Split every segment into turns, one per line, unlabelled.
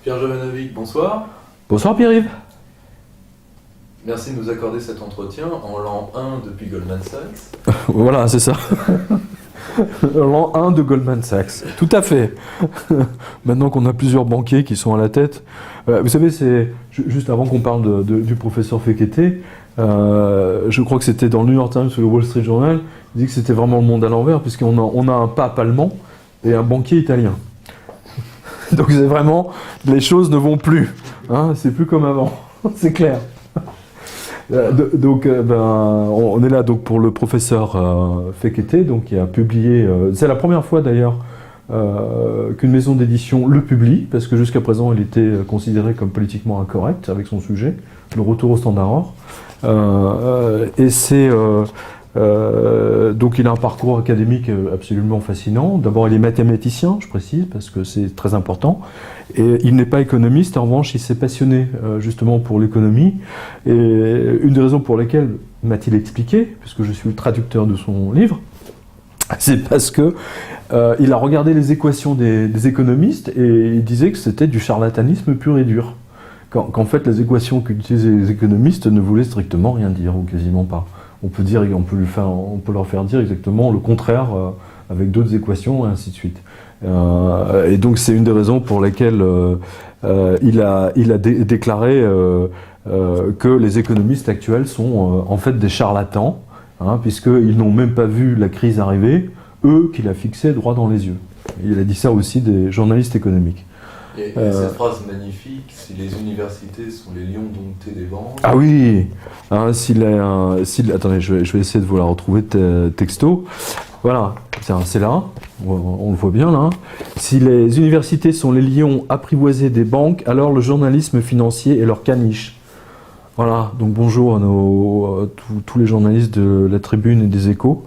Pierre Jovanovic, bonsoir.
Bonsoir Pierre-Yves.
Merci de nous accorder cet entretien en l'an 1 depuis Goldman Sachs.
Voilà, c'est ça. L'an 1 de Goldman Sachs. Tout à fait. Maintenant qu'on a plusieurs banquiers qui sont à la tête. Vous savez, c'est juste avant qu'on parle du professeur Fekete, je crois que c'était dans le New York Times ou le Wall Street Journal, il dit que c'était vraiment le monde à l'envers, puisqu'on a un pape allemand et un banquier italien. Donc c'est vraiment, les choses ne vont plus. Hein, c'est plus comme avant, c'est clair. On est là donc pour le professeur Fekete, donc qui a publié. C'est la première fois d'ailleurs qu'une maison d'édition le publie, parce que jusqu'à présent il était considéré comme politiquement incorrect avec son sujet, le retour au standard or. Et c'est donc il a un parcours académique absolument fascinant. D'abord il est mathématicien, je précise, parce que c'est très important. Et il n'est pas économiste, en revanche il s'est passionné justement pour l'économie. Et une des raisons pour lesquelles m'a-t-il expliqué, puisque je suis le traducteur de son livre, c'est parce que il a regardé les équations des économistes et il disait que c'était du charlatanisme pur et dur. Qu'en fait les équations qu'utilisaient les économistes ne voulaient strictement rien dire, ou quasiment pas. On peut leur faire dire exactement le contraire avec d'autres équations et ainsi de suite. Et donc c'est une des raisons pour lesquelles il a déclaré que les économistes actuels sont en fait des charlatans, hein, puisqu'ils n'ont même pas vu la crise arriver, eux qui la fixaient droit dans les yeux. Et il a dit ça aussi des journalistes économiques.
Et cette phrase magnifique, si les universités sont les lions domptés des banques...
Ah oui, hein, attendez, je vais essayer de vous la retrouver texto. Voilà, tiens, c'est là, on le voit bien là. Si les universités sont les lions apprivoisés des banques, alors le journalisme financier est leur caniche. Voilà, donc bonjour à tous les journalistes de la Tribune et des Échos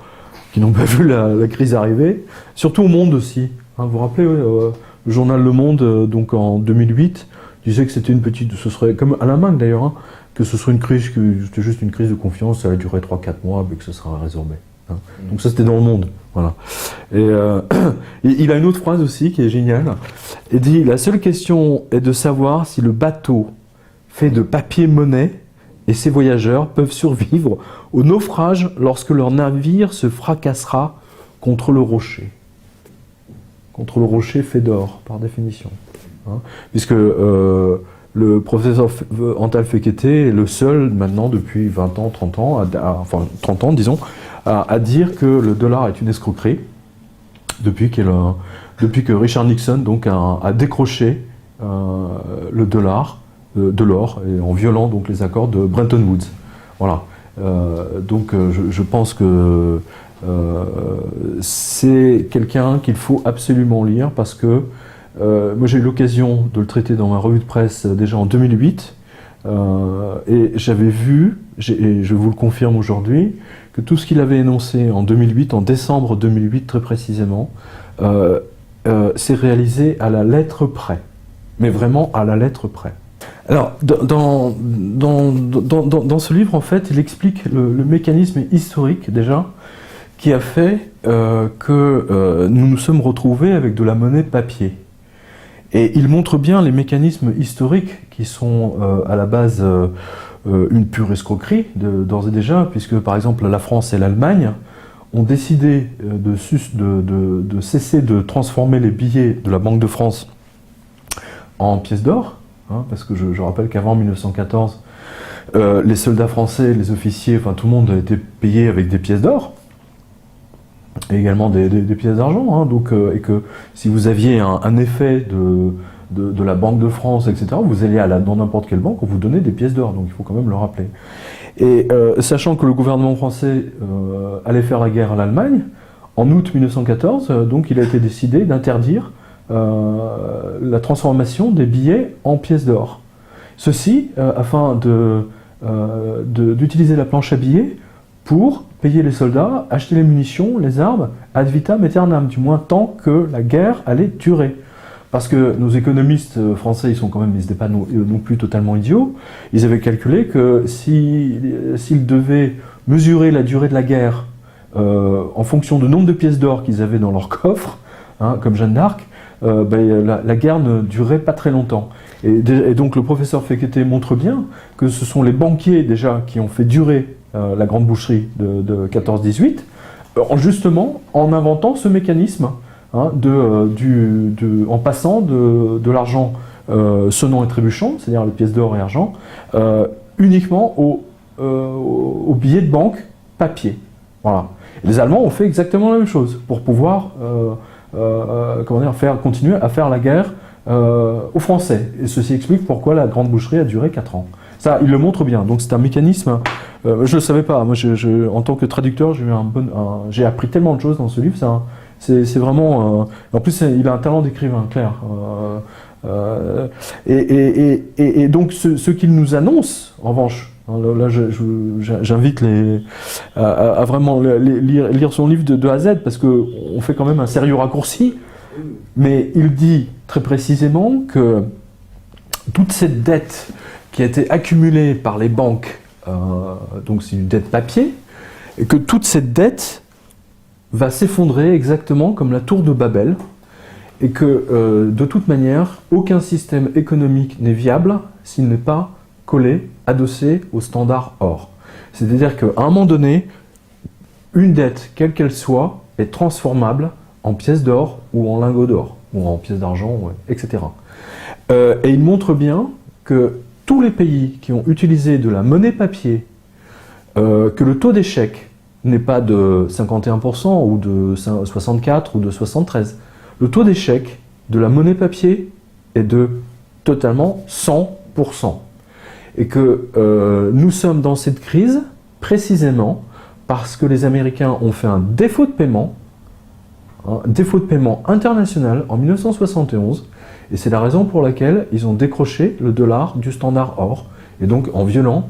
qui n'ont pas vu la crise arriver, surtout au Monde aussi. Hein, vous vous rappelez, le journal Le Monde, donc en 2008, disait que c'était ce serait, comme à la main d'ailleurs, hein, que ce serait c'était juste une crise de confiance, ça allait durer 3-4 mois, mais que ce sera résorbé. Hein. Donc ça c'était dans Le Monde, voilà. Et il a une autre phrase aussi qui est géniale, il dit « La seule question est de savoir si le bateau fait de papier-monnaie et ses voyageurs peuvent survivre au naufrage lorsque leur navire se fracassera contre le rocher. » Contre le rocher fait d'or, par définition. Hein, puisque le professeur Antal Fekete est le seul, maintenant, depuis 20 ans, 30 ans, enfin 30 ans, disons, à dire que le dollar est une escroquerie, depuis que Richard Nixon donc, a décroché le dollar de l'or, en violant donc, les accords de Bretton Woods. Voilà. Donc je pense que c'est quelqu'un qu'il faut absolument lire parce que moi j'ai eu l'occasion de le traiter dans ma revue de presse déjà en 2008 et j'avais vu, et je vous le confirme aujourd'hui, que tout ce qu'il avait énoncé en 2008, en décembre 2008 très précisément, s'est réalisé à la lettre près, mais vraiment à la lettre près. Alors, dans ce livre, en fait, il explique le mécanisme historique, déjà, qui a fait que nous nous sommes retrouvés avec de la monnaie papier. Et il montre bien les mécanismes historiques qui sont à la base une pure escroquerie, d'ores et déjà, puisque, par exemple, la France et l'Allemagne ont décidé de cesser de transformer les billets de la Banque de France en pièces d'or. Hein, parce que je rappelle qu'avant 1914, les soldats français, les officiers, enfin tout le monde a été payé avec des pièces d'or, et également des pièces d'argent. Hein, donc, et que si vous aviez un effet de la Banque de France, etc., vous alliez dans n'importe quelle banque, on vous donnait des pièces d'or, donc il faut quand même le rappeler. Et sachant que le gouvernement français allait faire la guerre à l'Allemagne, en août 1914, donc il a été décidé d'interdire la transformation des billets en pièces d'or. Ceci afin d'utiliser la planche à billets pour payer les soldats, acheter les munitions, les armes, ad vitam aeternam, du moins tant que la guerre allait durer. Parce que nos économistes français, ils n'étaient pas non plus totalement idiots, ils avaient calculé que s'ils devaient mesurer la durée de la guerre en fonction du nombre de pièces d'or qu'ils avaient dans leur coffre, hein, comme Jeanne d'Arc, la guerre ne durait pas très longtemps. Et donc le professeur Fekete montre bien que ce sont les banquiers déjà qui ont fait durer la grande boucherie de 14-18, justement en inventant ce mécanisme hein, en passant de l'argent sonnant et trébuchant, c'est-à-dire les pièces d'or et argent, uniquement aux billets de banque papier. Voilà. Et les Allemands ont fait exactement la même chose pour pouvoir continuer à faire la guerre aux Français. Et ceci explique pourquoi la grande boucherie a duré 4 ans. Ça, il le montre bien. Donc c'est un mécanisme. Je ne le savais pas. Moi, en tant que traducteur, j'ai appris tellement de choses dans ce livre. C'est vraiment. En plus, il a un talent d'écrivain clair. Et donc, ce qu'il nous annonce, en revanche, là, j'invite à vraiment lire son livre de A à Z, parce qu'on fait quand même un sérieux raccourci, mais il dit très précisément que toute cette dette qui a été accumulée par les banques, donc c'est une dette papier, et que toute cette dette va s'effondrer exactement comme la tour de Babel, et que de toute manière, aucun système économique n'est viable s'il n'est pas collé, adossé au standard or. C'est-à-dire qu'à un moment donné, une dette, quelle qu'elle soit, est transformable en pièces d'or ou en lingots d'or, ou en pièces d'argent, etc. Et il montre bien que tous les pays qui ont utilisé de la monnaie papier, que le taux d'échec n'est pas de 51% ou de 64% ou de 73%. Le taux d'échec de la monnaie papier est de totalement 100%. Et que nous sommes dans cette crise précisément parce que les Américains ont fait un défaut de paiement international en 1971, et c'est la raison pour laquelle ils ont décroché le dollar du standard or, et donc en violant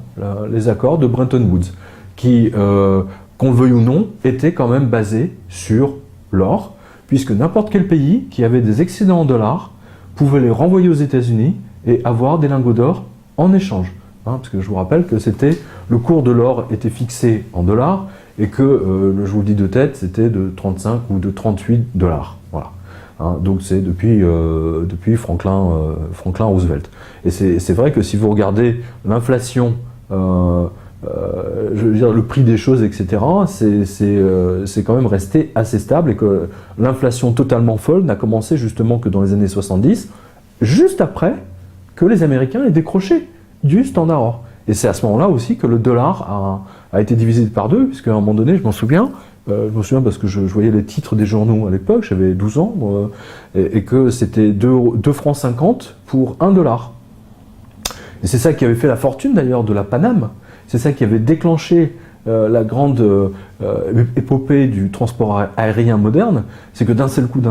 les accords de Bretton Woods, qui, qu'on le veuille ou non, étaient quand même basés sur l'or, puisque n'importe quel pays qui avait des excédents en dollars pouvait les renvoyer aux États-Unis et avoir des lingots d'or en échange. Parce que je vous rappelle que le cours de l'or était fixé en dollars et que, je vous le dis de tête, c'était de 35 ou de 38 dollars. Voilà. Donc c'est depuis Franklin Roosevelt. Et c'est vrai que si vous regardez l'inflation, je veux dire, le prix des choses, etc., c'est quand même resté assez stable, et que l'inflation totalement folle n'a commencé justement que dans les années 70, juste après que les Américains aient décroché du standard or. Et c'est à ce moment-là aussi que le dollar a été divisé par deux, puisqu'à un moment donné, je m'en souviens parce que je voyais les titres des journaux à l'époque, j'avais 12 ans, et que c'était 2 francs 50 pour 1 dollar. Et c'est ça qui avait fait la fortune d'ailleurs de la Paname. C'est ça qui avait déclenché la grande épopée du transport aérien moderne. C'est que d'un seul coup,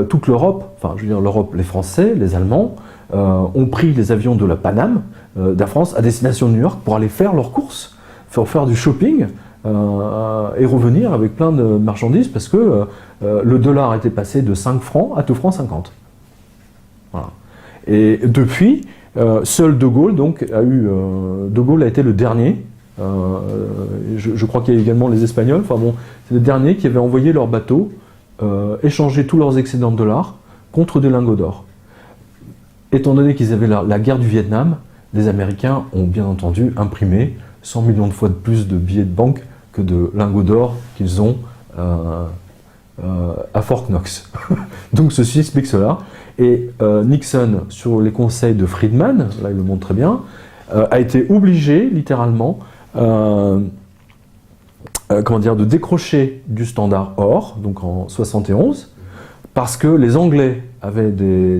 toute l'Europe, enfin je veux dire l'Europe, les Français, les Allemands, ont pris les avions de la Paname, d'Air France, à destination de New York pour aller faire leurs courses, faire du shopping et revenir avec plein de marchandises, parce que le dollar était passé de 5 francs à 2 francs 50. Voilà. Et depuis, seul De Gaulle De Gaulle a été le dernier. Je crois qu'il y a également les Espagnols. Enfin bon, c'est le dernier qui avait envoyé leurs bateaux échanger tous leurs excédents de dollars contre des lingots d'or. Étant donné qu'ils avaient la guerre du Vietnam, les Américains ont bien entendu imprimé 100 millions de fois de plus de billets de banque que de lingots d'or qu'ils ont à Fort Knox. Donc ceci explique cela. Et Nixon, sur les conseils de Friedman, là il le montre très bien, a été obligé littéralement de décrocher du standard or, donc en 71, parce que les Anglais avaient des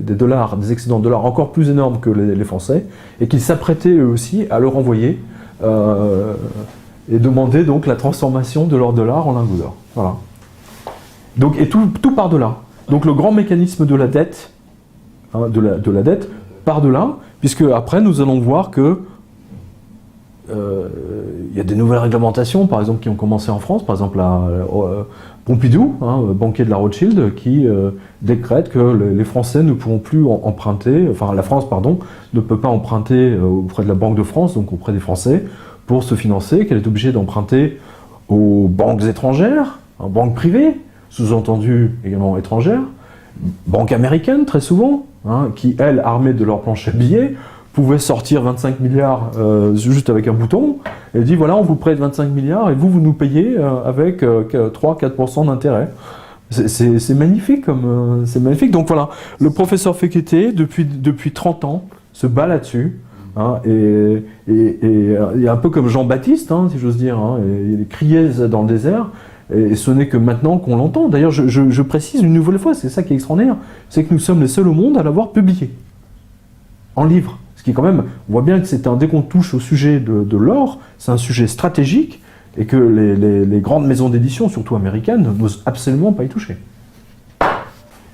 dollars, des excédents de dollars encore plus énormes que les Français, et qu'ils s'apprêtaient eux aussi à le renvoyer et demander donc la transformation de leur dollar en lingots d'or. Voilà. Donc, et tout part de là. Donc le grand mécanisme de la dette, de la dette part de là, puisque après nous allons voir que il y a des nouvelles réglementations, par exemple, qui ont commencé en France, par exemple Pompidou, banquier de la Rothschild, qui décrète que les Français ne pourront plus emprunter, enfin la France, pardon, ne peut pas emprunter auprès de la Banque de France, donc auprès des Français, pour se financer, qu'elle est obligée d'emprunter aux banques étrangères, aux banques privées, sous-entendu également étrangères, banques américaines très souvent, hein, qui elles, armées de leur planche à billets, pouvaient sortir 25 milliards juste avec un bouton, et dit voilà, on vous prête 25 milliards et vous nous payez avec 3-4% d'intérêt. C'est magnifique, c'est magnifique. Donc voilà, le professeur Fekete, depuis 30 ans, se bat là-dessus. Hein, et un peu comme Jean-Baptiste, hein, si j'ose dire, hein, il criait dans le désert, et ce n'est que maintenant qu'on l'entend. D'ailleurs, je précise une nouvelle fois, c'est ça qui est extraordinaire, c'est que nous sommes les seuls au monde à l'avoir publié, en livre. Ce qui est quand même, on voit bien que dès qu'on touche au sujet de l'or, c'est un sujet stratégique, et que les grandes maisons d'édition, surtout américaines, n'osent absolument pas y toucher.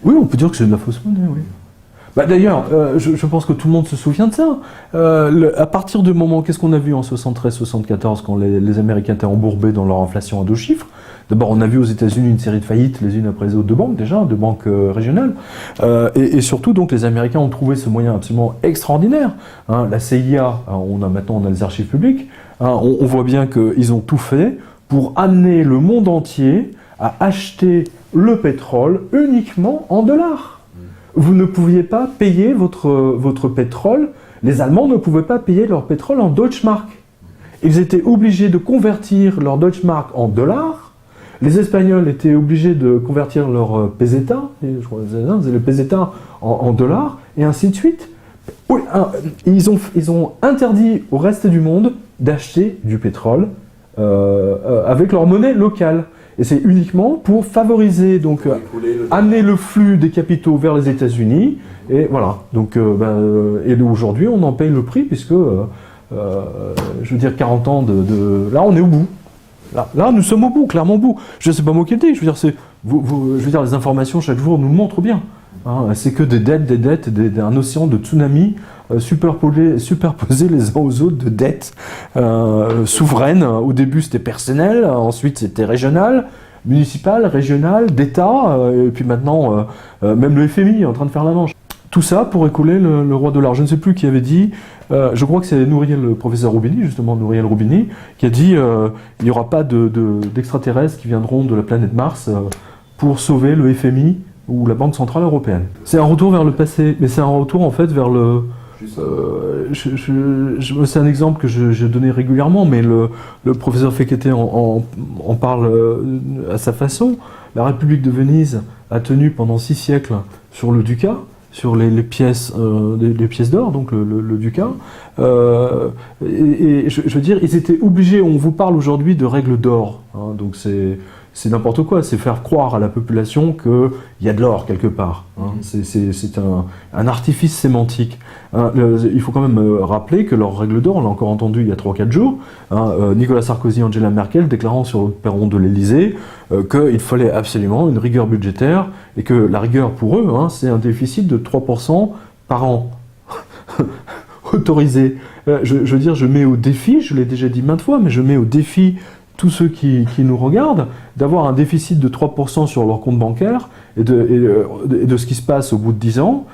Oui, on peut dire que c'est de la fausse monnaie, oui. Bah d'ailleurs, je pense que tout le monde se souvient de ça. À partir du moment, qu'est-ce qu'on a vu en 73-74 quand les Américains étaient embourbés dans leur inflation à 2 chiffres? D'abord, on a vu aux États-Unis une série de faillites, les unes après les autres, de banques déjà, de banques régionales. Et surtout, donc, les Américains ont trouvé ce moyen absolument extraordinaire. Hein, la CIA, maintenant on a les archives publiques, hein, on voit bien qu'ils ont tout fait pour amener le monde entier à acheter le pétrole uniquement en dollars. Vous ne pouviez pas payer votre pétrole, les Allemands ne pouvaient pas payer leur pétrole en Deutschmark. Ils étaient obligés de convertir leur Deutschmark en dollars, les Espagnols étaient obligés de convertir leur peseta, je crois que le peseta en dollars, et ainsi de suite. Ils ont interdit au reste du monde d'acheter du pétrole avec leur monnaie locale. Et c'est uniquement pour favoriser, donc amener le flux des capitaux vers les États-Unis. Et voilà. Donc, et aujourd'hui, on en paye le prix, puisque, je veux dire, 40 ans là, on est au bout. Là, nous sommes au bout, clairement au bout. Je ne sais pas moi qui le dis. Je veux dire, les informations, chaque jour, nous le montrent bien. Hein, c'est que des dettes, un océan de tsunamis superposés les uns aux autres de dettes souveraines. Au début, c'était personnel, ensuite, c'était régional, municipal, régional, d'État, et puis maintenant, même le FMI est en train de faire la manche. Tout ça pour écouler le roi dollar. Je ne sais plus qui avait dit, je crois que c'est le professeur Roubini, justement, Nouriel Roubini, qui a dit il n'y aura pas d'extraterrestres qui viendront de la planète Mars pour sauver le FMI ou la Banque Centrale Européenne. C'est un retour vers le passé, mais c'est un retour en fait vers le... c'est un exemple que je donnais régulièrement, mais le professeur Fekete en parle à sa façon. La République de Venise a tenu pendant 6 siècles sur le ducat, sur les pièces d'or, donc le ducat. Et je veux dire, ils étaient obligés, on vous parle aujourd'hui de règles d'or, hein, donc c'est n'importe quoi, c'est faire croire à la population qu'il y a de l'or quelque part. Hein. C'est un artifice sémantique. Hein, il faut quand même rappeler que leur règle d'or, on l'a encore entendu il y a 3-4 jours, hein, Nicolas Sarkozy et Angela Merkel déclarant sur le perron de l'Élysée qu'il fallait absolument une rigueur budgétaire et que la rigueur pour eux, hein, c'est un déficit de 3% par an. Autorisé. Je veux dire, je mets au défi, je l'ai déjà dit maintes fois, mais je mets au défi tous ceux qui nous regardent, d'avoir un déficit de 3% sur leur compte bancaire et de ce qui se passe au bout de 10 ans,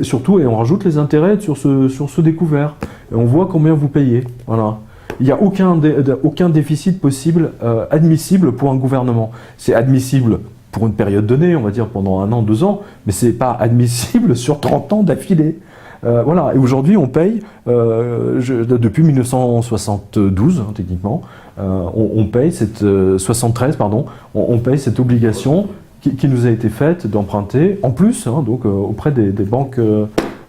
surtout, et on rajoute les intérêts sur ce découvert. Et on voit combien vous payez. Voilà. Il n'y a aucun déficit possible, admissible pour un gouvernement. C'est admissible pour une période donnée, on va dire pendant 1 an, 2 ans, mais c'est pas admissible sur 30 ans d'affilée. Voilà, et aujourd'hui on paye, depuis 1972, hein, techniquement, on paye 73, pardon, on paye cette obligation qui nous a été faite d'emprunter, en plus, hein, donc auprès des banques,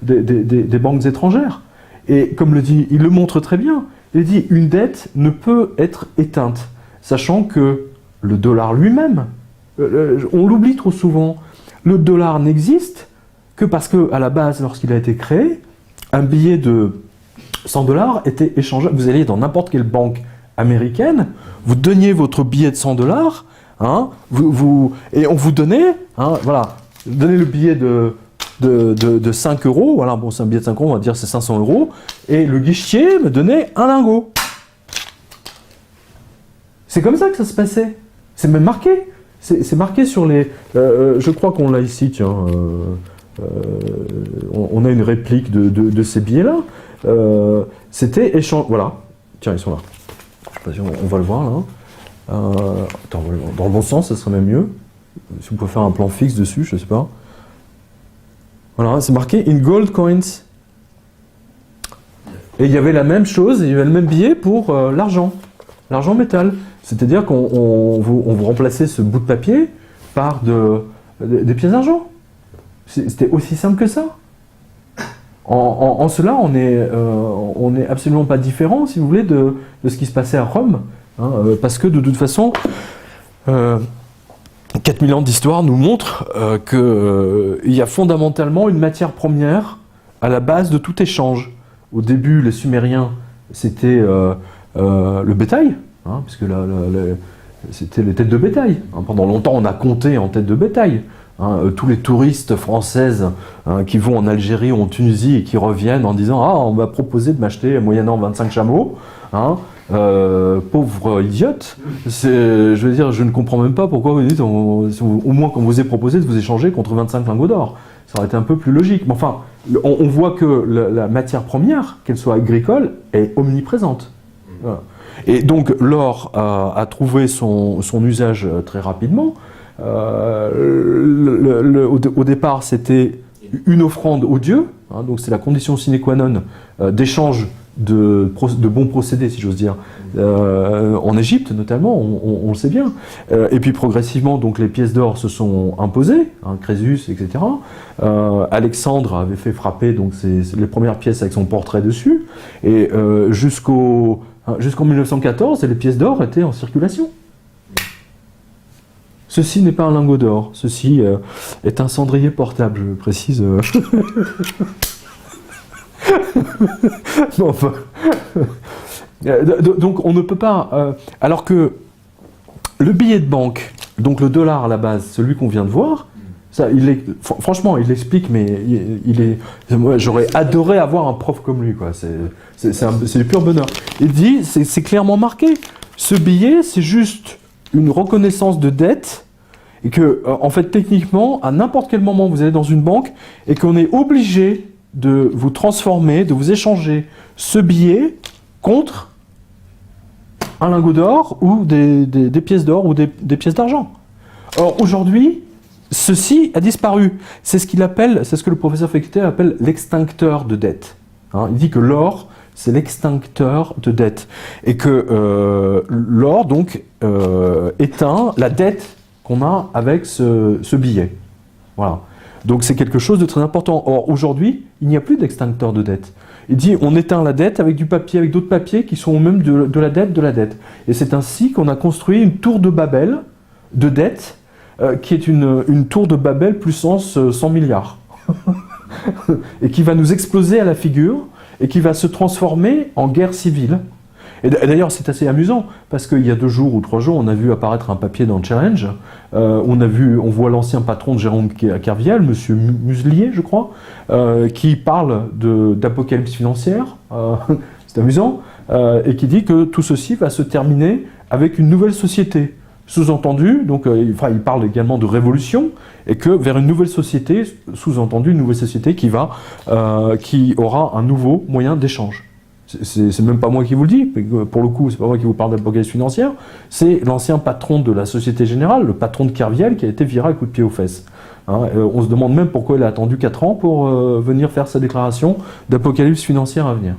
des banques étrangères. Et comme il le montre très bien, il dit une dette ne peut être éteinte, sachant que le dollar lui-même, on l'oublie trop souvent, le dollar n'existe que parce que, à la base, lorsqu'il a été créé, un billet de 100 $ était échangeable. Vous alliez dans n'importe quelle banque américaine, vous donniez votre billet de 100 $, hein, et on vous donnait, hein, voilà, donnez le billet de 5 €, voilà, bon, c'est un billet de 5 €, on va dire c'est 500 €, et le guichetier me donnait un lingot. C'est comme ça que ça se passait. C'est même marqué. C'est marqué sur les... je crois qu'on l'a ici, tiens... on a une réplique de ces billets-là. C'était échange. Voilà. Tiens, ils sont là. Je sais pas si on va le voir là. Attends, dans le bon sens, ça serait même mieux. Si vous pouvez faire un plan fixe dessus, je sais pas. Voilà, c'est marqué in gold coins. Et il y avait la même chose, il y avait le même billet pour l'argent métal. C'est-à-dire qu'on vous remplaçait ce bout de papier par des pièces d'argent. C'était aussi simple que ça. En cela, on est absolument pas différent, si vous voulez, de ce qui se passait à Rome. Hein, parce que de toute façon, 4000 ans d'histoire nous montrent qu'il y a fondamentalement une matière première à la base de tout échange. Au début, les Sumériens, c'était le bétail, hein, puisque c'était les têtes de bétail. Hein. Pendant longtemps, on a compté en têtes de bétail. Hein, tous les touristes françaises qui vont en Algérie ou en Tunisie et qui reviennent en disant « Ah, on m'a proposé de m'acheter moyennant 25 chameaux. Hein, pauvre idiote, je veux dire, je ne comprends même pas pourquoi vous dites, au moins qu'on vous ait proposé de vous échanger contre 25 lingots d'or. Ça aurait été un peu plus logique. Mais enfin, on voit que la matière première, qu'elle soit agricole, est omniprésente. Voilà. Et donc l'or a trouvé son usage très rapidement. Au départ, c'était une offrande au dieu, hein, donc c'est la condition sine qua non d'échange de bons procédés, si j'ose dire, en Égypte notamment, on le sait bien. Et puis progressivement, donc les pièces d'or se sont imposées, hein, Crésus, etc. Alexandre avait fait frapper donc les premières pièces avec son portrait dessus, et jusqu'en 1914, les pièces d'or étaient en circulation. Ceci n'est pas un lingot d'or, ceci est un cendrier portable, je précise. Bon, enfin. Donc on ne peut pas... alors que le billet de banque, donc le dollar à la base, celui qu'on vient de voir, ça, franchement, il l'explique, mais moi, j'aurais adoré avoir un prof comme lui, quoi. C'est du pur bonheur. Il dit, c'est clairement marqué, ce billet, c'est juste une reconnaissance de dette, et que, en fait, techniquement, à n'importe quel moment, vous allez dans une banque, et qu'on est obligé de vous transformer, de vous échanger ce billet contre un lingot d'or ou des pièces d'or ou des pièces d'argent. Or, aujourd'hui, ceci a disparu. C'est ce que le professeur Fekete appelle l'extincteur de dette. Hein, il dit que l'or, c'est l'extincteur de dette. Et que l'or, donc, éteint la dette qu'on a avec ce billet. Voilà. Donc c'est quelque chose de très important. Or, aujourd'hui, il n'y a plus d'extincteur de dette. Il dit, on éteint la dette avec du papier, avec d'autres papiers qui sont même de la dette. Et c'est ainsi qu'on a construit une tour de Babel de dette, qui est une tour de Babel puissance 100 milliards. Et qui va nous exploser à la figure, et qui va se transformer en guerre civile. Et d'ailleurs, c'est assez amusant, parce qu'il y a 2 jours ou 3 jours, on a vu apparaître un papier dans Challenge. On voit l'ancien patron de Jérôme Kerviel, monsieur Muselier, je crois, qui parle d'apocalypse financière, c'est amusant, et qui dit que tout ceci va se terminer avec une nouvelle société. Sous-entendu, donc, il parle également de révolution, et que vers une nouvelle société, sous-entendu, une nouvelle société qui aura un nouveau moyen d'échange. C'est même pas moi qui vous le dis, pour le coup, c'est pas moi qui vous parle d'apocalypse financière, c'est l'ancien patron de la Société Générale, le patron de Kerviel, qui a été viré à coup de pied aux fesses. Hein, on se demande même pourquoi il a attendu 4 ans pour venir faire sa déclaration d'apocalypse financière à venir.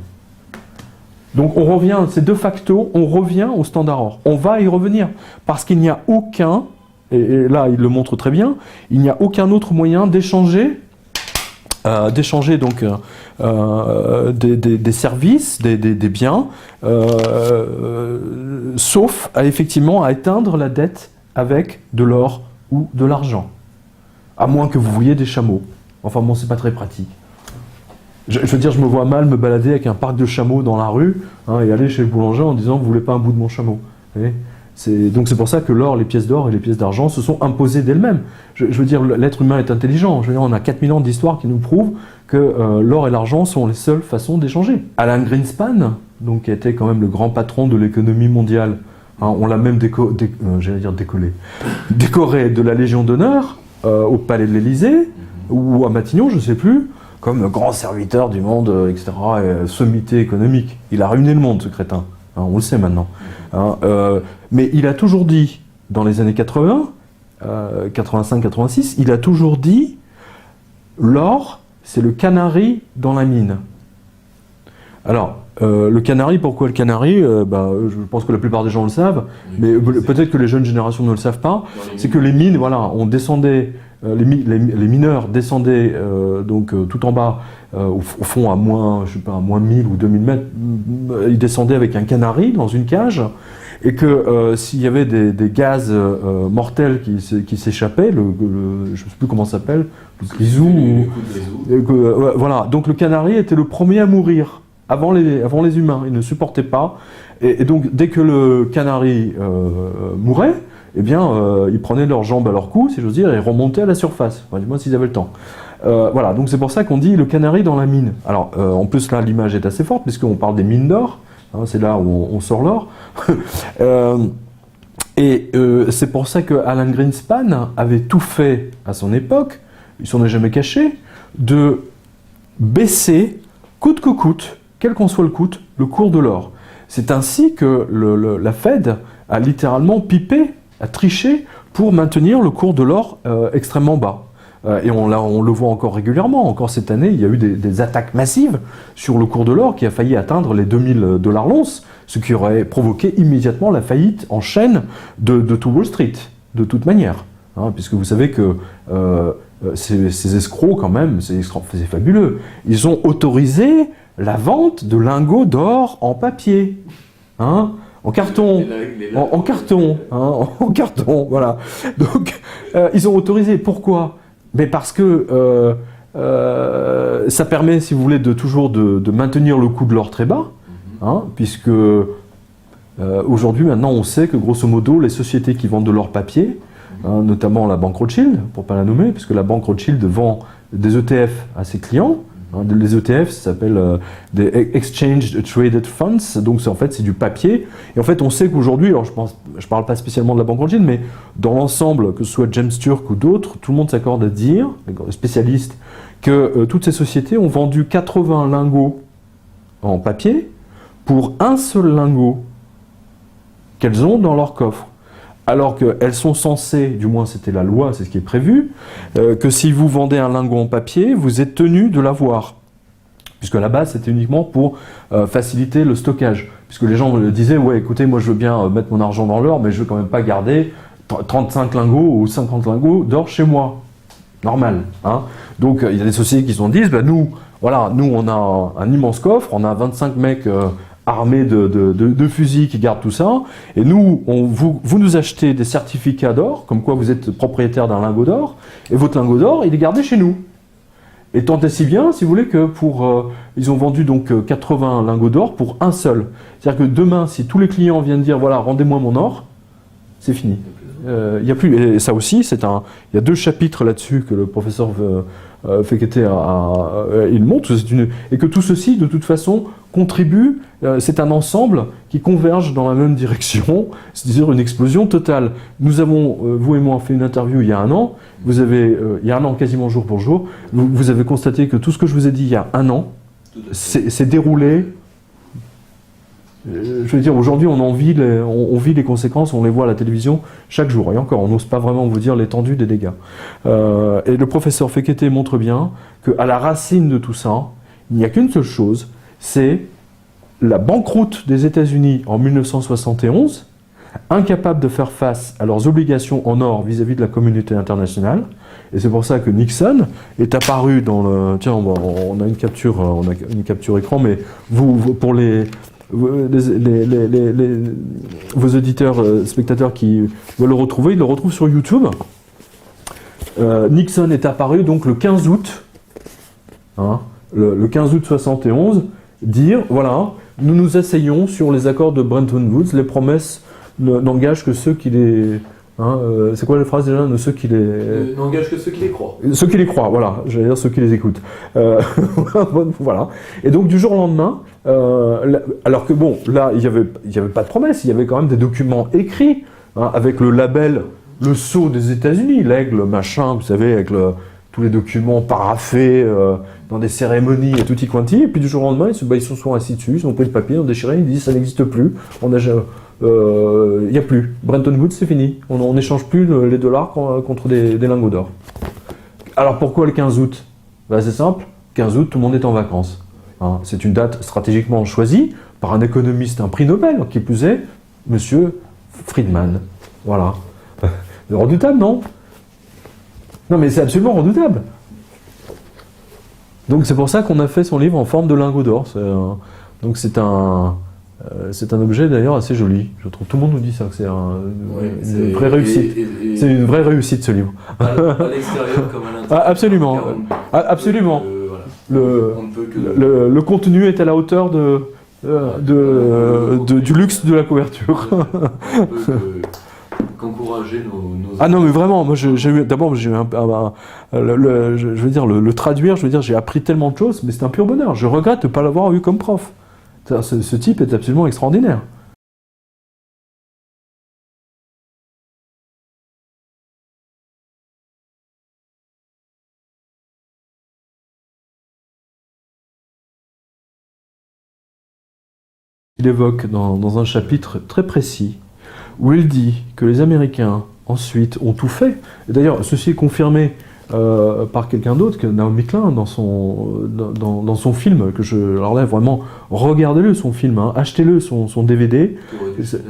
Donc on revient, c'est de facto, on revient au standard or. On va y revenir, parce qu'il n'y a aucun, et là il le montre très bien, il n'y a aucun autre moyen d'échanger donc des services, des biens, sauf effectivement à éteindre la dette avec de l'or ou de l'argent. À moins que vous vouliez des chameaux. Enfin bon, c'est pas très pratique. Je veux dire, je me vois mal me balader avec un parc de chameaux dans la rue, hein, et aller chez le boulanger en disant « Vous voulez pas un bout de mon chameau ?» Donc c'est pour ça que l'or, les pièces d'or et les pièces d'argent se sont imposées d'elles-mêmes. Je veux dire, l'être humain est intelligent. Je veux dire, on a 4000 ans d'histoire qui nous prouvent que l'or et l'argent sont les seules façons d'échanger. Alan Greenspan, donc, qui était quand même le grand patron de l'économie mondiale, hein, on l'a même décoré de la Légion d'honneur au Palais de l'Élysée, ou à Matignon, je ne sais plus, comme le grand serviteur du monde, etc., sommité économique. Il a ruiné le monde, ce crétin. hein, on le sait maintenant. Hein, mais il a toujours dit, dans les années 80, 85-86, il a toujours dit l'or, c'est le canari dans la mine. Alors, le canari, pourquoi le canari je pense que la plupart des gens le savent, mais peut-être que les jeunes générations ne le savent pas. C'est que les mines, voilà, on descendait, les mineurs descendaient donc tout en bas, au fond à moins, je sais pas, à moins 1000 ou 2000 mètres, ils descendaient avec un canari dans une cage. Et que s'il y avait des gaz mortels qui s'échappaient, je ne sais plus comment ça s'appelle, le grisou, voilà. Donc le canari était le premier à mourir avant les humains. Il ne supportait pas. Et donc dès que le canari mourait, eh bien, ils prenaient leurs jambes à leur cou, si j'ose dire, et remontaient à la surface. Enfin, du moins s'ils avaient le temps. Voilà. Donc c'est pour ça qu'on dit le canari dans la mine. Alors en plus là, l'image est assez forte puisqu'on parle des mines d'or. Hein, c'est là où on sort l'or. C'est pour ça que Alan Greenspan avait tout fait à son époque, il s'en est jamais caché, de baisser, coûte que coûte, quel qu'en soit le cours de l'or. C'est ainsi que la Fed a littéralement pipé, a triché pour maintenir le cours de l'or extrêmement bas. Et on le voit encore régulièrement. Encore cette année, il y a eu des attaques massives sur le cours de l'or qui a failli atteindre les $2000 l'once, ce qui aurait provoqué immédiatement la faillite en chaîne de tout Wall Street, de toute manière. Hein, puisque vous savez que ces escrocs, quand même, c'est fabuleux. Ils ont autorisé la vente de lingots d'or en papier. Hein, en carton, en carton, hein, en carton, voilà. Donc, ils ont autorisé. Pourquoi ? Mais parce que ça permet, si vous voulez, toujours de maintenir le coût de l'or très bas, hein, puisque aujourd'hui, maintenant, on sait que grosso modo, les sociétés qui vendent de l'or papier, hein, notamment la banque Rothschild, pour ne pas la nommer, puisque la banque Rothschild vend des ETF à ses clients. Hein, les ETF, ça s'appelle des Exchange Traded Funds, donc en fait c'est du papier. Et en fait on sait qu'aujourd'hui, alors je parle pas spécialement de la banque Rothschild, mais dans l'ensemble, que ce soit James Turk ou d'autres, tout le monde s'accorde à dire, les spécialistes, que toutes ces sociétés ont vendu 80 lingots en papier pour un seul lingot qu'elles ont dans leur coffre. Alors qu'elles sont censées, du moins c'était la loi, c'est ce qui est prévu, que si vous vendez un lingot en papier, vous êtes tenu de l'avoir. Puisque à la base, c'était uniquement pour faciliter le stockage. Puisque les gens me disaient, ouais, écoutez, moi je veux bien mettre mon argent dans l'or, mais je veux quand même pas garder 35 lingots ou 50 lingots d'or chez moi. Normal. Hein. Donc il y a des sociétés qui se disent, nous on a un immense coffre, on a 25 mecs armés de fusils qui gardent tout ça, et nous, vous nous achetez des certificats d'or, comme quoi vous êtes propriétaire d'un lingot d'or, et votre lingot d'or, il est gardé chez nous. Et tant et si bien, si vous voulez, que ils ont vendu donc 80 lingots d'or pour un seul. C'est-à-dire que demain, si tous les clients viennent dire, voilà, rendez-moi mon or, c'est fini. Il y a plus, et ça aussi, il y a 2 chapitres là-dessus que le professeur Fekete il montre, et que tout ceci, de toute façon, contribue, c'est un ensemble qui converge dans la même direction, c'est-à-dire une explosion totale. Nous avons, vous et moi, fait une interview il y a un an, il y a un an quasiment jour pour jour, vous avez constaté que tout ce que je vous ai dit il y a un an, c'est déroulé. Je veux dire, aujourd'hui, on vit les conséquences, on les voit à la télévision chaque jour. Et encore, on n'ose pas vraiment vous dire l'étendue des dégâts. Et le professeur Fekete montre bien qu'à la racine de tout ça, il n'y a qu'une seule chose, c'est la banqueroute des États-Unis en 1971, incapables de faire face à leurs obligations en or vis-à-vis de la communauté internationale. Et c'est pour ça que Nixon est apparu dans le... Tiens, on a une capture écran, mais pour vos auditeurs, spectateurs qui veulent le retrouver, ils le retrouvent sur YouTube. Nixon est apparu donc le 15 août, hein, le 15 août 71, dire, voilà, nous nous asseyons sur les accords de Bretton Woods, les promesses n'engagent que ceux qui les... Hein, c'est quoi la phrase déjà? Ceux qui les...
n'engagent que ceux qui les croient.
Ceux qui les croient, voilà, j'allais dire ceux qui les écoutent. Voilà. Et donc du jour au lendemain, alors que bon, là, il y avait pas de promesse, il y avait quand même des documents écrits, hein, avec le label, le sceau des États-Unis, l'aigle, machin, vous savez, avec tous les documents paraphés dans des cérémonies et tutti quanti, et puis du jour au lendemain, ils se sont assis dessus, ils ont pris le papier, ils ont déchiré, ils disent ça n'existe plus, il n'y a plus. Bretton Woods, c'est fini, on n'échange plus les dollars contre des lingots d'or. Alors pourquoi le 15 août? C'est simple, 15 août, tout le monde est en vacances. Hein, c'est une date stratégiquement choisie par un économiste, un prix Nobel, qui plus est, Monsieur Friedman. Voilà. Redoutable, non? Non, mais c'est absolument redoutable. Donc c'est pour ça qu'on a fait son livre en forme de lingot d'or. Donc c'est un objet d'ailleurs assez joli. Je trouve tout le monde nous dit ça, que c'est une vraie réussite. C'est une vraie réussite ce livre.
À l'extérieur comme à l'intérieur.
Absolument. Absolument. Le contenu est à la hauteur du luxe de la couverture.
On peut qu'encourager nos...
Ah non mais vraiment, moi j'ai eu je veux dire le traduire, je veux dire j'ai appris tellement de choses, mais c'est un pur bonheur. Je regrette de ne pas l'avoir eu comme prof. Ce type est absolument extraordinaire. Il évoque dans un chapitre très précis où il dit que les Américains ensuite ont tout fait. Et d'ailleurs, ceci est confirmé par quelqu'un d'autre, que Naomi Klein, dans son film, alors là vraiment, regardez-le son film, hein, achetez-le son DVD,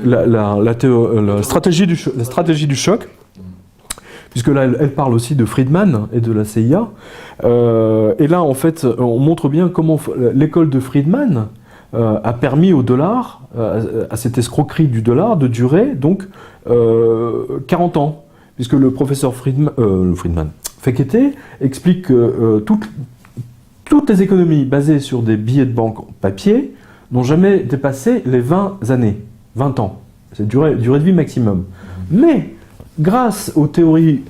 la stratégie du choc, puisque là elle parle aussi de Friedman et de la CIA, et là en fait on montre bien comment l'école de Friedman a permis au dollar, à cette escroquerie du dollar, de durer donc 40 ans, puisque le professeur Fekete explique que toutes les économies basées sur des billets de banque en papier n'ont jamais dépassé les 20 années, 20 ans. C'est durée de vie maximum. Mais, grâce aux théories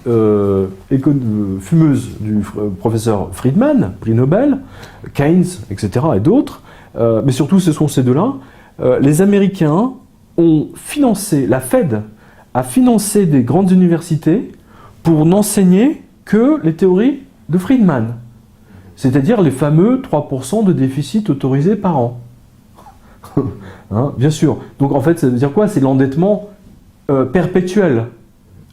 fumeuses du professeur Friedman, prix Nobel, Keynes, etc., et d'autres, mais surtout ce sont ces deux-là, les Américains ont financé, la Fed a financé des grandes universités pour n'enseigner que les théories de Friedman, c'est-à-dire les fameux 3% de déficit autorisé par an. Hein, bien sûr. Donc en fait, ça veut dire quoi? C'est l'endettement perpétuel.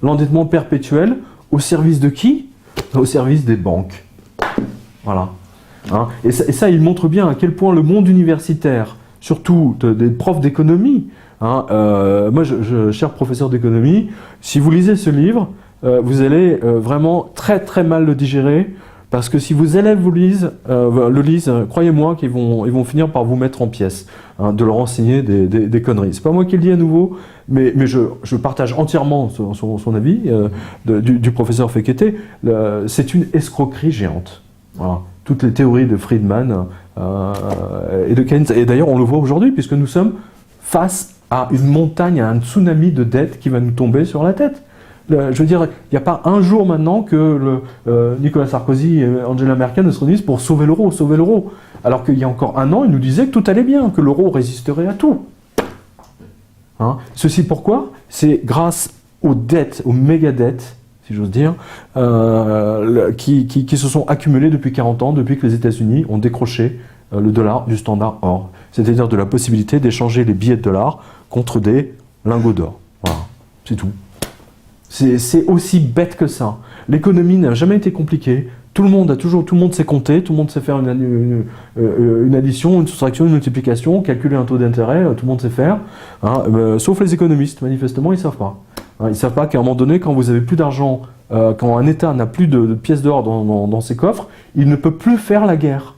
L'endettement perpétuel au service de qui? Au service des banques. Voilà. Hein, et ça, il montre bien à quel point le monde universitaire, surtout des profs d'économie, hein, moi, cher professeur d'économie, si vous lisez ce livre, vous allez vraiment très très mal le digérer, parce que si vos élèves le lisent, croyez-moi qu'ils vont finir par vous mettre en pièces, hein, de leur enseigner des conneries. C'est pas moi qui le dis à nouveau, mais je partage entièrement son avis du professeur Fekete. C'est une escroquerie géante. Voilà. Toutes les théories de Friedman et de Keynes, et d'ailleurs on le voit aujourd'hui, puisque nous sommes face à une montagne, à un tsunami de dettes qui va nous tomber sur la tête. Je veux dire, il n'y a pas un jour maintenant que Nicolas Sarkozy et Angela Merkel ne se réunissent pour sauver l'euro. Alors qu'il y a encore un an, ils nous disaient que tout allait bien, que l'euro résisterait à tout. Hein? Ceci pourquoi? C'est grâce aux dettes, aux méga-dettes, si j'ose dire, qui se sont accumulées depuis 40 ans, depuis que les États-Unis ont décroché le dollar du standard or. C'est-à-dire de la possibilité d'échanger les billets de dollars contre des lingots d'or. Voilà, c'est tout. C'est aussi bête que ça. L'économie n'a jamais été compliquée. Tout le monde sait compter, tout le monde sait faire une addition, une soustraction, une multiplication, calculer un taux d'intérêt, tout le monde sait faire. Hein, sauf les économistes, manifestement, ils ne savent pas. Hein, ils ne savent pas qu'à un moment donné, quand vous n'avez plus d'argent, quand un État n'a plus de pièces d'or dans ses coffres, il ne peut plus faire la guerre.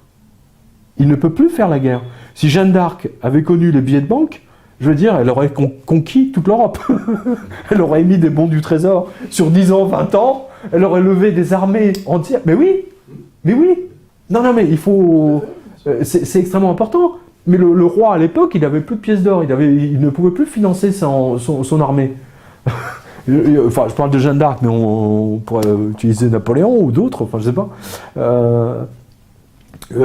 Il ne peut plus faire la guerre. Si Jeanne d'Arc avait connu les billets de banque, je veux dire, elle aurait conquis toute l'Europe. Elle aurait émis des bons du trésor sur 10 ans, 20 ans. Elle aurait levé des armées entières. Mais oui. Non, mais il faut... C'est extrêmement important. Mais le roi, à l'époque, il n'avait plus de pièces d'or. Il ne pouvait plus financer son armée. Enfin, je parle de Jeanne d'Arc, mais on pourrait utiliser Napoléon ou d'autres. Enfin, je sais pas.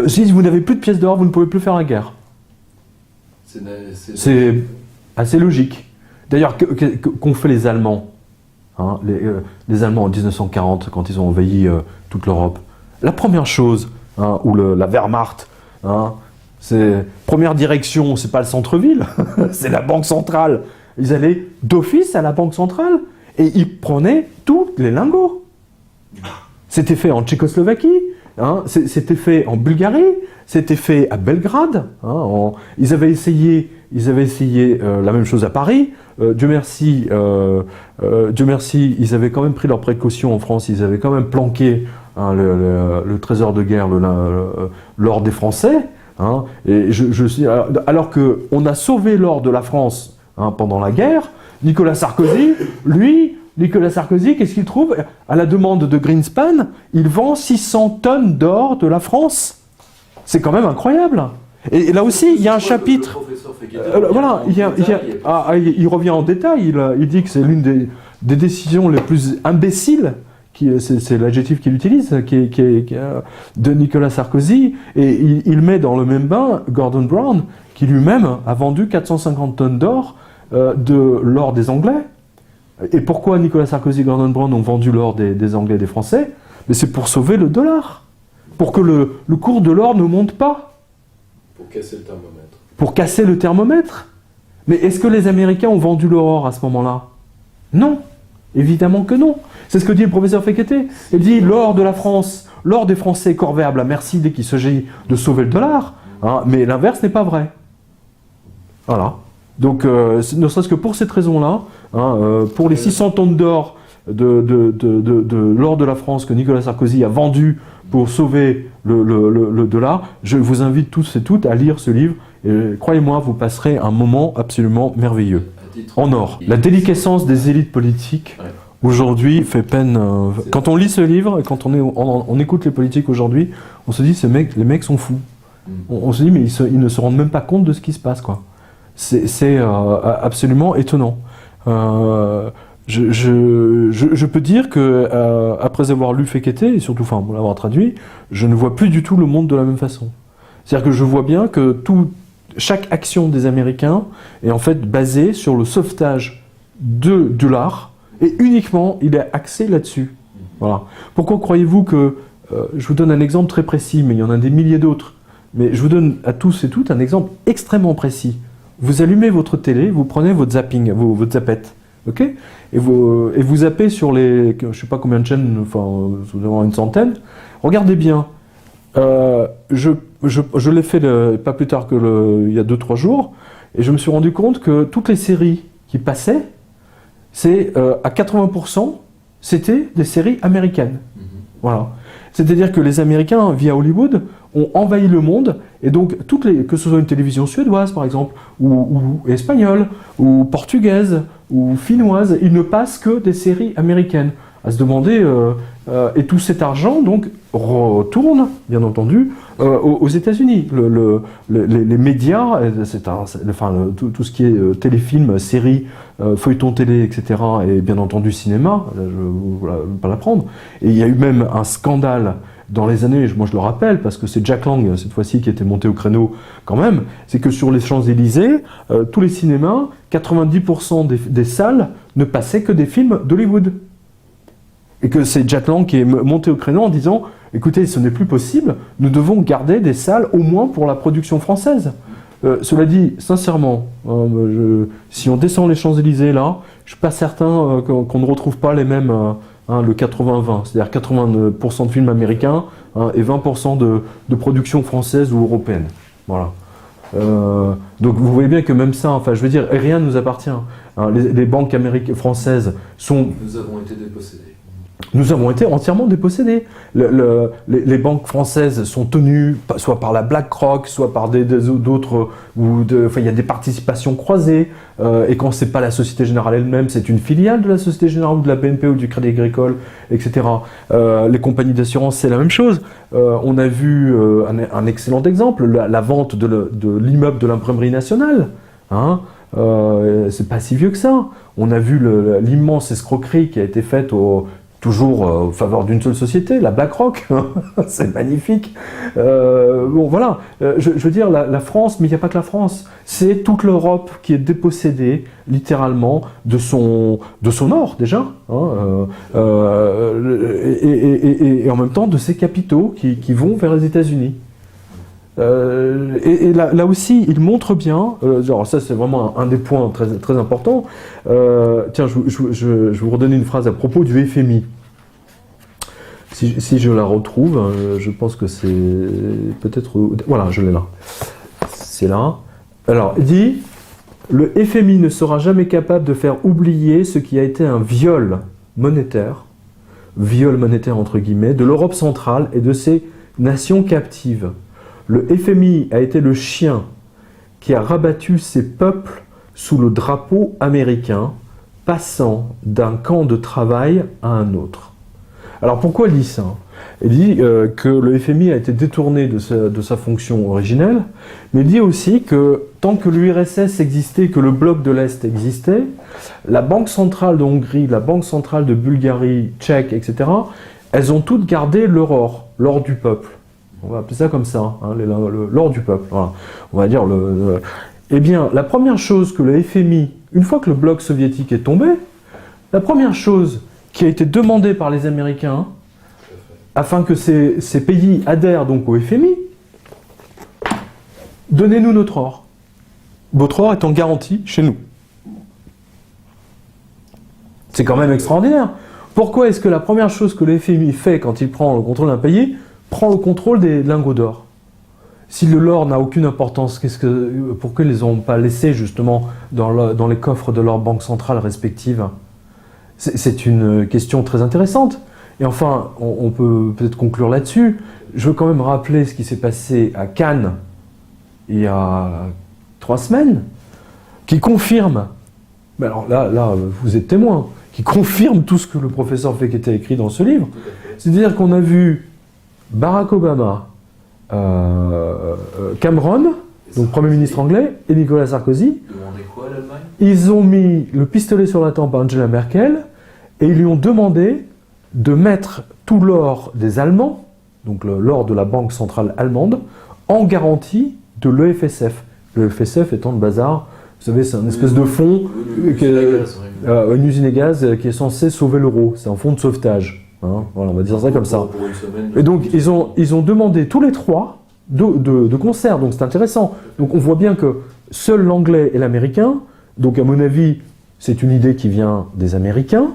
Si vous n'avez plus de pièces d'or, vous ne pouvez plus faire la guerre. C'est assez logique. D'ailleurs, qu'ont fait les Allemands, hein, les Allemands en 1940, quand ils ont envahi toute l'Europe, la première chose, hein, ou la Wehrmacht, hein, c'est première direction, c'est pas le centre-ville, c'est la banque centrale. Ils allaient d'office à la banque centrale et ils prenaient tous les lingots. C'était fait en Tchécoslovaquie, hein, c'était fait en Bulgarie, c'était fait à Belgrade. Hein, ils avaient essayé la même chose à Paris. Dieu merci, ils avaient quand même pris leurs précautions en France. Ils avaient quand même planqué, hein, le trésor de guerre, l'or des Français. Hein, et alors qu'on a sauvé l'or de la France, hein, pendant la guerre, Nicolas Sarkozy, qu'est-ce qu'il trouve? À la demande de Greenspan, il vend 600 tonnes d'or de la France. C'est quand même incroyable. Et là aussi, il y a un chapitre. Voilà, il revient en détail. Il dit que c'est l'une des décisions les plus imbéciles, c'est l'adjectif qu'il utilise, de Nicolas Sarkozy. Et il met dans le même bain Gordon Brown, qui lui-même a vendu 450 tonnes d'or, de l'or des Anglais. Et pourquoi Nicolas Sarkozy et Gordon Brown ont vendu l'or des Anglais et des Français? Mais c'est pour sauver le dollar. Pour que le cours de l'or ne monte pas.
Pour casser le thermomètre.
Pour casser le thermomètre. Mais est-ce que les Américains ont vendu leur or à ce moment-là? Non. Évidemment que non. C'est ce que dit le professeur Fekete. Il dit l'or de la France, l'or des Français est corvéable à merci dès qu'il s'agit de sauver le dollar. Hein, mais l'inverse n'est pas vrai. Voilà. Donc, ne serait-ce que pour cette raison-là, hein, pour les 600 tonnes d'or de l'or de la France que Nicolas Sarkozy a vendu pour sauver le dollar, je vous invite tous et toutes à lire ce livre. Et croyez-moi, vous passerez un moment absolument merveilleux. En or. La déliquescence des élites politiques, aujourd'hui, fait peine. Quand on lit ce livre, et quand on écoute les politiques aujourd'hui, on se dit, les mecs sont fous. On se dit, mais ils ne se rendent même pas compte de ce qui se passe, quoi. C'est absolument étonnant. Je peux dire que, après avoir lu Fekete, et surtout, enfin, pour l'avoir traduit, je ne vois plus du tout le monde de la même façon. C'est-à-dire que je vois bien que chaque action des Américains est en fait basée sur le sauvetage de l'art, et uniquement il est axé là-dessus. Voilà. Pourquoi croyez-vous que... je vous donne un exemple très précis, mais il y en a des milliers d'autres. Mais je vous donne à tous et toutes un exemple extrêmement précis. Vous allumez votre télé, vous prenez votre zapping, votre zappette, ok, et vous zappez sur les, je ne sais pas combien de chaînes, enfin, une centaine. Regardez bien. Je l'ai fait pas plus tard il y a 2-3 jours, et je me suis rendu compte que toutes les séries qui passaient, c'est à 80%, c'était des séries américaines. Voilà. C'est-à-dire que les Américains, via Hollywood, ont envahi le monde, et donc que ce soit une télévision suédoise par exemple, ou espagnole, ou portugaise, ou finnoise, ils ne passent que des séries américaines. À se demander, et tout cet argent donc retourne, bien entendu, aux États-Unis. Les médias, tout ce qui est téléfilm, séries, feuilletons télé, etc., et bien entendu cinéma, je ne vais pas l'apprendre. Et il y a eu même un scandale dans les années, moi je le rappelle, parce que c'est Jack Lang, cette fois-ci, qui était monté au créneau quand même, c'est que sur les Champs-Élysées, tous les cinémas, 90% des salles ne passaient que des films d'Hollywood. Et que c'est Jack Lang qui est monté au créneau en disant « Écoutez, ce n'est plus possible, nous devons garder des salles au moins pour la production française. » Cela dit, sincèrement, si on descend les Champs-Élysées là, je ne suis pas certain qu'on ne retrouve pas les mêmes, le 80-20, c'est-à-dire 80% de films américains, et 20% de production française ou européenne. Voilà. Donc vous voyez bien que même ça, enfin je veux dire, rien ne nous appartient. Les banques françaises sont...
Nous avons été dépossédés.
Nous avons été entièrement dépossédés. Les banques françaises sont tenues soit par la BlackRock, soit par d'autres, il y a des participations croisées, et quand c'est pas la Société Générale elle-même, c'est une filiale de la Société Générale ou de la BNP ou du Crédit Agricole, etc. Les compagnies d'assurance, c'est la même chose. On a vu un excellent exemple, la vente de l'immeuble de l'Imprimerie nationale. Hein, c'est pas si vieux que ça. On a vu l'immense escroquerie qui a été faite toujours en faveur d'une seule société, la BlackRock, c'est magnifique. Bon voilà, je veux dire la France, mais il n'y a pas que la France, c'est toute l'Europe qui est dépossédée littéralement de son or déjà, hein, et en même temps de ses capitaux qui vont vers les États-Unis. Et là aussi, il montre bien, genre ça c'est vraiment un des points très, très importants. Tiens, je vais vous redonner une phrase à propos du FMI. Si je la retrouve, je pense que c'est peut-être... Voilà, je l'ai là. C'est là. Alors, il dit, le FMI ne sera jamais capable de faire oublier ce qui a été un viol monétaire entre guillemets, de l'Europe centrale et de ses nations captives. Le FMI a été le chien qui a rabattu ses peuples sous le drapeau américain, passant d'un camp de travail à un autre. Alors pourquoi il dit ça? Il dit que le FMI a été détourné de sa fonction originelle, mais il dit aussi que tant que l'URSS existait, que le bloc de l'Est existait, la Banque centrale de Hongrie, la Banque centrale de Bulgarie, Tchèque, etc., elles ont toutes gardé leur or, l'or du peuple. On va appeler ça comme ça, hein, l'or du peuple. Voilà. On va dire Eh bien, la première chose que le FMI, une fois que le bloc soviétique est tombé, la première chose qui a été demandée par les Américains, afin que ces pays adhèrent donc au FMI, donnez-nous notre or. Votre or est en garantie chez nous. C'est quand même extraordinaire. Pourquoi est-ce que la première chose que le FMI fait quand il prend le contrôle d'un pays, prend le contrôle des lingots d'or? Si l'or n'a aucune importance, pourquoi ils ne les ont pas laissés justement dans les coffres de leurs banques centrales respectives? C'est une question très intéressante. Et enfin, on peut peut-être conclure là-dessus. Je veux quand même rappeler ce qui s'est passé à Cannes il y a 3 semaines, qui confirme, mais alors là, vous êtes témoin, qui confirme tout ce que le professeur Fekete a écrit dans ce livre. C'est-à-dire qu'on a vu Barack Obama, Cameron, donc Premier ministre anglais, et Nicolas Sarkozy.
Demandez quoi à l'Allemagne?
Ils ont mis le pistolet sur la tempe à Angela Merkel et ils lui ont demandé de mettre tout l'or des Allemands, donc l'or de la Banque centrale allemande, en garantie de l'EFSF. L'EFSF étant le bazar, vous savez, c'est un espèce de fonds, une usine à gaz qui est censée sauver l'euro. C'est un fonds de sauvetage. Hein, voilà, on va dire ça comme ça. Et donc, ils ont demandé tous les trois de concert, donc c'est intéressant. Donc, on voit bien que seul l'anglais et l'américain, donc à mon avis, c'est une idée qui vient des Américains,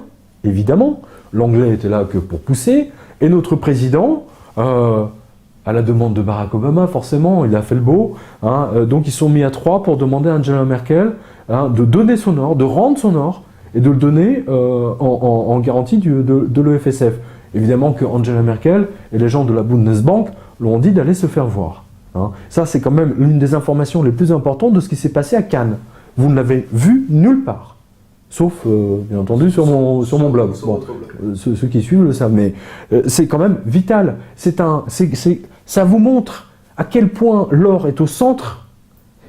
évidemment. L'anglais était là que pour pousser, et notre président, à la demande de Barack Obama, forcément, il a fait le beau, hein, donc ils sont mis à 3 pour demander à Angela Merkel de donner son or, de rendre son or, et de le donner en garantie de l'EFSF. Évidemment que Angela Merkel et les gens de la Bundesbank l'ont dit d'aller se faire voir. Hein. Ça, c'est quand même l'une des informations les plus importantes de ce qui s'est passé à Cannes. Vous ne l'avez vu nulle part. Sauf, bien entendu, sur mon blog. Bon, ceux qui suivent le savent, mais c'est quand même vital. Ça vous montre à quel point l'or est au centre,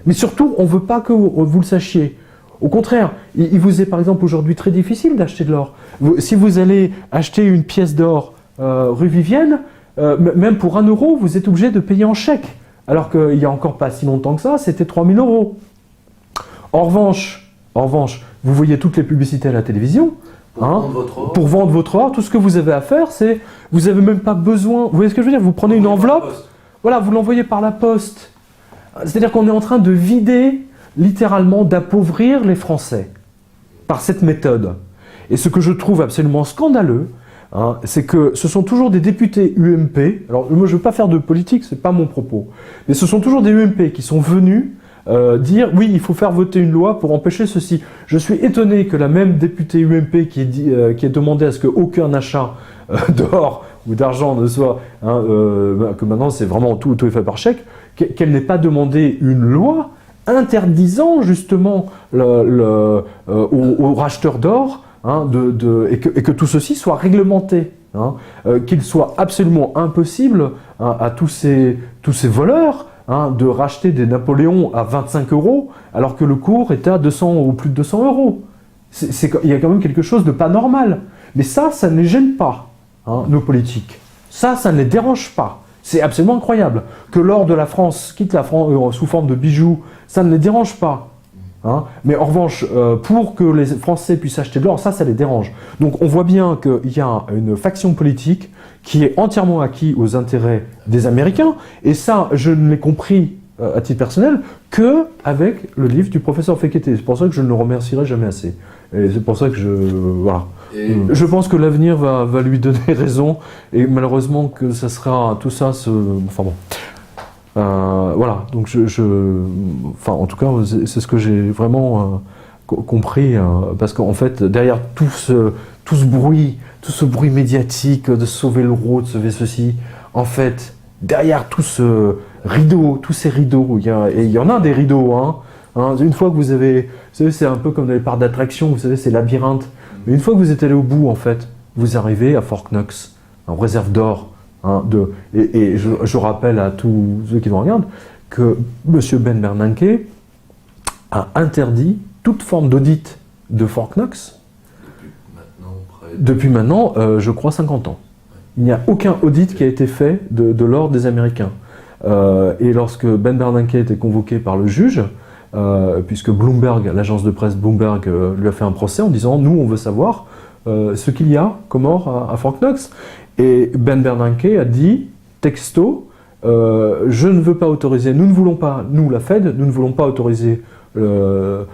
mais surtout, on ne veut pas que vous le sachiez. Au contraire, il vous est par exemple aujourd'hui très difficile d'acheter de l'or. Si vous allez acheter une pièce d'or rue Vivienne, même pour 1 euro, vous êtes obligé de payer en chèque. Alors qu'il n'y a encore pas si longtemps que ça, c'était 3 000 euros. En revanche, vous voyez toutes les publicités à la télévision. Pour vendre votre or, tout ce que vous avez à faire, c'est... Vous n'avez même pas besoin... Vous voyez ce que je veux dire? Vous prenez une enveloppe, voilà, vous l'envoyez par la poste. C'est-à-dire qu'on est en train de vider, littéralement, d'appauvrir les Français par cette méthode. Et ce que je trouve absolument scandaleux, hein, c'est que ce sont toujours des députés UMP. Alors, moi, je ne veux pas faire de politique, ce n'est pas mon propos. Mais ce sont toujours des UMP qui sont venus dire oui, il faut faire voter une loi pour empêcher ceci. Je suis étonné que la même députée UMP qui ait demandé à ce qu'aucun achat d'or ou d'argent ne soit, que maintenant c'est vraiment tout est fait par chèque, qu'elle n'ait pas demandé une loi interdisant justement aux racheteurs d'or, hein, et que tout ceci soit réglementé. Hein, qu'il soit absolument impossible, hein, à tous ces voleurs, hein, de racheter des Napoléons à 25 € alors que le cours était à 200 ou plus de 200 €. Il y a quand même quelque chose de pas normal. Mais ça ne les gêne pas, hein, nos politiques. Ça ne les dérange pas. C'est absolument incroyable. Que l'or de la France quitte la France sous forme de bijoux, ça ne les dérange pas. Hein. Mais en revanche, pour que les Français puissent acheter de l'or, ça les dérange. Donc on voit bien qu'il y a une faction politique qui est entièrement acquise aux intérêts des Américains. Et ça, je ne l'ai compris à titre personnel qu'avec le livre du professeur Fekete. C'est pour ça que je ne le remercierai jamais assez. Et c'est pour ça que voilà. Je pense que l'avenir va lui donner raison. Et malheureusement que ça sera tout ça. Enfin bon. Voilà, donc enfin, en tout cas, c'est ce que j'ai vraiment compris, parce qu'en fait, derrière tout ce bruit médiatique de sauver l'euro, de sauver ceci, en fait, derrière tout ce rideau, tous ces rideaux, et il y en a des rideaux, hein, une fois que vous savez, c'est un peu comme dans les parcs d'attraction, vous savez, c'est labyrinthe, mais une fois que vous êtes allé au bout, en fait, vous arrivez à Fort Knox, en réserve d'or. Et je rappelle à tous ceux qui nous regardent que M. Ben Bernanke a interdit toute forme d'audit de Fort Knox depuis maintenant, je crois, 50 ans. Il n'y a aucun audit qui a été fait de l'or des Américains. Et lorsque Ben Bernanke a été convoqué par le juge, puisque Bloomberg, l'agence de presse Bloomberg, lui a fait un procès en disant « Nous, on veut savoir ce qu'il y a comme or à Fort Knox ». Et Ben Bernanke a dit, texto, je ne veux pas autoriser, nous ne voulons pas, nous la Fed, nous ne voulons pas autoriser le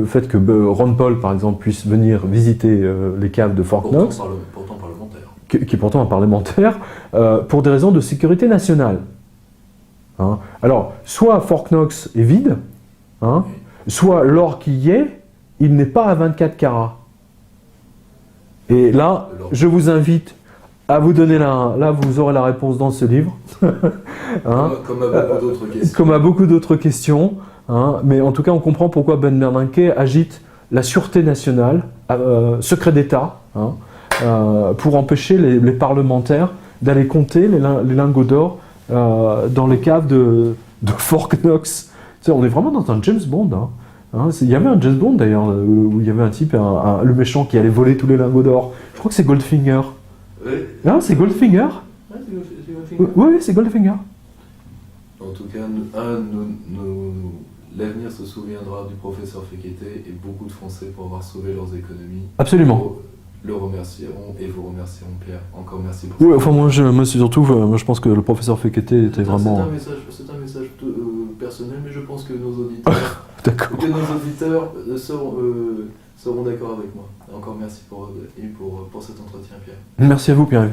fait que Ron Paul, par exemple, puisse venir visiter les caves de Fort Knox,
pourtant parlementaire.
qui est pourtant un parlementaire, pour des raisons de sécurité nationale. Hein. Alors, soit Fort Knox est vide, hein, soit l'or qui y est, il n'est pas à 24 carats. Et là, je vous invite à vous donner là vous aurez la réponse dans ce livre. Hein, comme à beaucoup d'autres questions. Hein, mais en tout cas, on comprend pourquoi Ben Bernanke agite la sûreté nationale, secret d'État, hein, pour empêcher les parlementaires d'aller compter les lingots d'or dans les caves de Fort Knox. Tu sais, on est vraiment dans un James Bond. Hein. Il y avait un James Bond d'ailleurs, où il y avait un type, le méchant qui allait voler tous les lingots d'or. Je crois que c'est Goldfinger.
Oui.
Ah, c'est Goldfinger.
Ouais, c'est Goldfinger.
Oui, c'est Goldfinger.
En tout cas, l'avenir se souviendra du professeur Fekete et beaucoup de Français pour avoir sauvé leurs économies.
Absolument.
Le remercieront et vous remercieront, Pierre. Encore merci pour ça.
Oui, enfin moi je pense que le professeur Fekete était vraiment...
C'est un message personnel, mais je pense que nos auditeurs,
D'accord.
seront d'accord avec moi. Encore merci pour cet entretien, Pierre.
Merci à vous, Pierre.